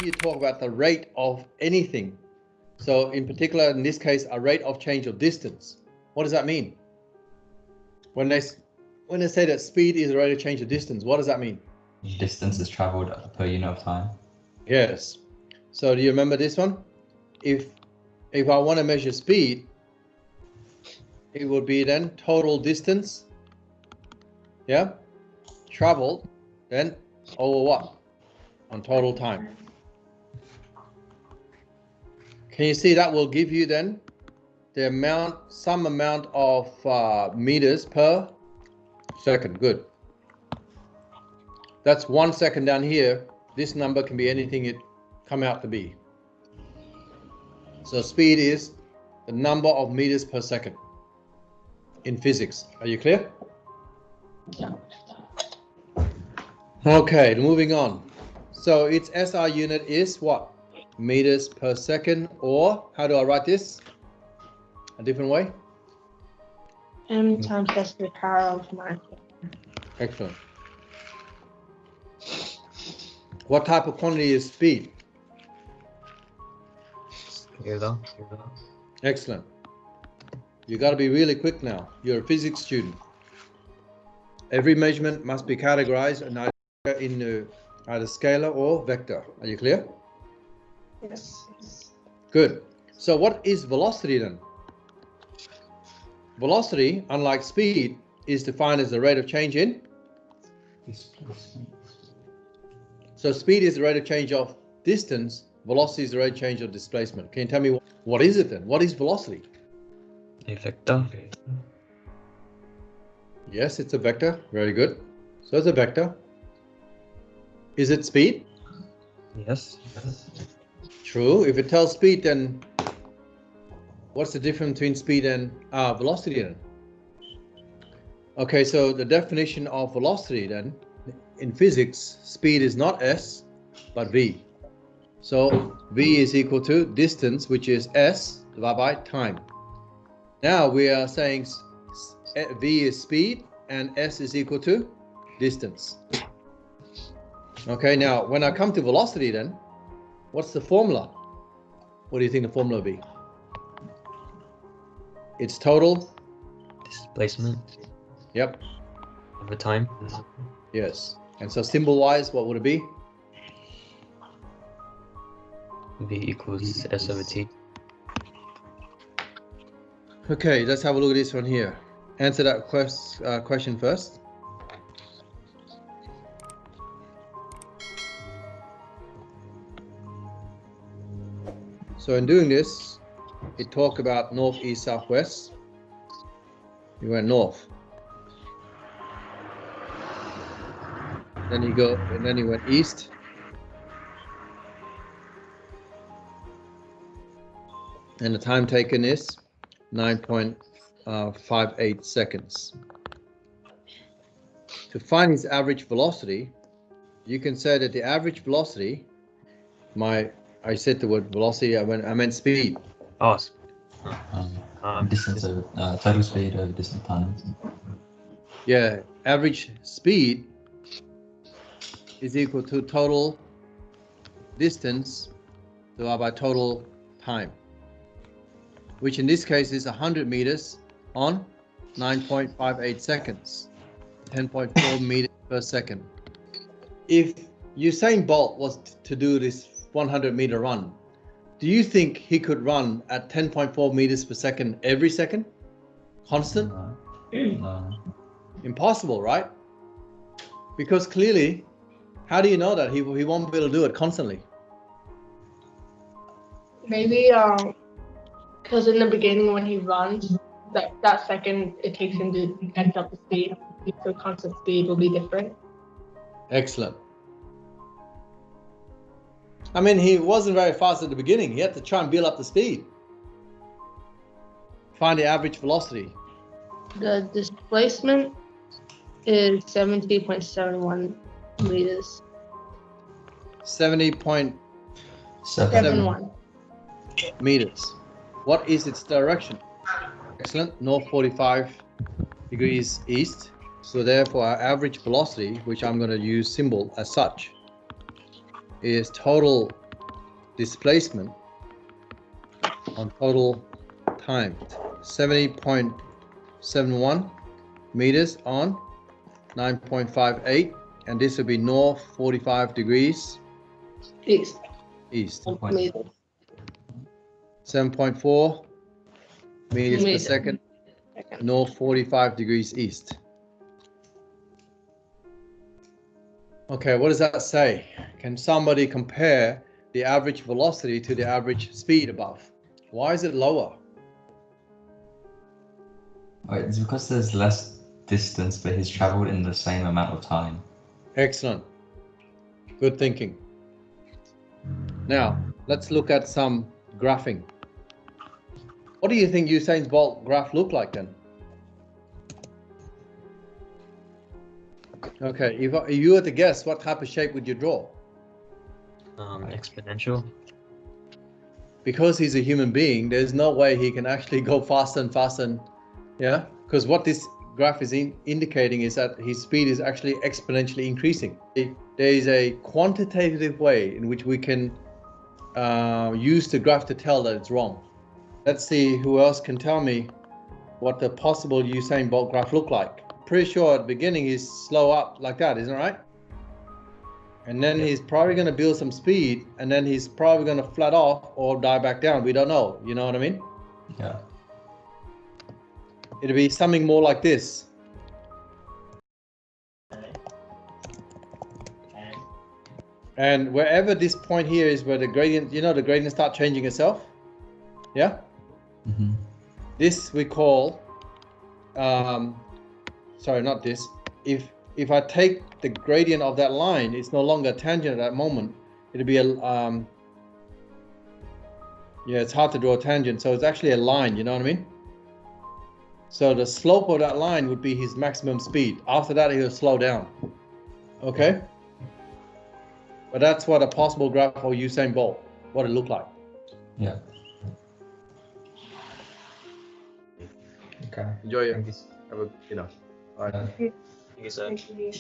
whenever you talk about the rate of anything, so in particular, in this case, a rate of change of distance, what does that mean? When they say that speed is the rate of change of distance, what does that mean? Distance is traveled per unit of time. Yes. So do you remember this one? If I want to measure speed, it would be then total distance, yeah, traveled, then over what? On total time. Can you see that will give you then the amount, some amount of meters per second? Good. That's 1 second down here. This number can be anything it come out to be. So speed is the number of meters per second in physics. Are you clear? Yeah. Okay, moving on. So its SI unit is what? Meters per second, or how do I write this? A different way? M times 10 to the power of 9. Excellent. What type of quantity is speed? Scalar. Excellent. You got to be really quick now. You're a physics student. Every measurement must be categorized in either scalar or vector. Are you clear? Yes. Good. So what is velocity then? Velocity, unlike speed, is defined as the rate of change in. So speed is the rate of change of distance. Velocity is the rate of change of displacement. Can you tell me what is it then? What is velocity? A vector. Yes, it's a vector. Very good. So it's a vector. Is it speed? Yes. True. If it tells speed, then what's the difference between speed and velocity then? Okay, so the definition of velocity then, in physics, speed is not s, but v. So v is equal to distance, which is s divided by time. Now we are saying v is speed and s is equal to distance. Okay, now when I come to velocity then, what's the formula? What do you think the formula will be? It's total Displacement Yep. over time. Yes. And so symbol wise, what would it be? V equals S over T. Okay, let's have a look at this one here. Answer that question first. So in doing this, it talked about north, east, southwest. You went north. Then you go, and then you went east. And the time taken is 9.58 seconds. To find its average velocity, you can say that the average velocity, I said the word velocity, I meant speed. Oh, Distance over total speed over distance time. Yeah, average speed is equal to total distance divided by total time, which in this case is 100 meters on 9.58 seconds, 10.4 meters per second. If Usain Bolt was to do this 100-meter run, do you think he could run at 10.4 meters per second every second? Constant? No. Impossible, right? Because clearly, how do you know that he won't be able to do it constantly? Maybe because in the beginning when he runs, that second it takes him to catch up the speed. So constant speed will be different. Excellent. I mean, he wasn't very fast at the beginning. He had to try and build up the speed. Find the average velocity. The displacement is 70.71 meters. 70.71 71. meters. What is its direction? Excellent. North 45 degrees east. So therefore our average velocity, which I'm going to use symbol as such, is total displacement on total time. 70.71 meters on 9.58, and this will be north 45 degrees East. east. Amazing. 7.4 meters per Meters. second, north 45 degrees east. Okay, what does that say? Can somebody compare the average velocity to the average speed above? Why is it lower? Right, it's because there's less distance, but he's traveled in the same amount of time. Excellent. Good thinking. Now, let's look at some graphing. What do you think Usain's Bolt graph look like then? Okay, if you were to guess, what type of shape would you draw? Exponential. Because he's a human being, there's no way he can actually go faster and faster. And, yeah, because what this graph is indicating is that his speed is actually exponentially increasing. There is a quantitative way in which we can use the graph to tell that it's wrong. Let's see who else can tell me what the possible Usain Bolt graph look like. Pretty sure at the beginning he's slow up like that, isn't it right? And then he's probably going to build some speed, and then he's probably going to flat off or die back down. We don't know. You know what I mean? Yeah. It'll be something more like this. And wherever this point here is where the gradient, you know, the gradient start changing itself. Yeah? Mm-hmm. This we call, sorry, not this. If I take the gradient of that line, it's no longer a tangent at that moment. It'll be a, yeah, it's hard to draw a tangent. So it's actually a line, you know what I mean? So the slope of that line would be his maximum speed. After that, he'll slow down. Okay? But that's what a possible graph for Usain Bolt, what it looked like. Yeah. Okay. Enjoy it. Have a, you know. All right. Thank you, sir. Thank you.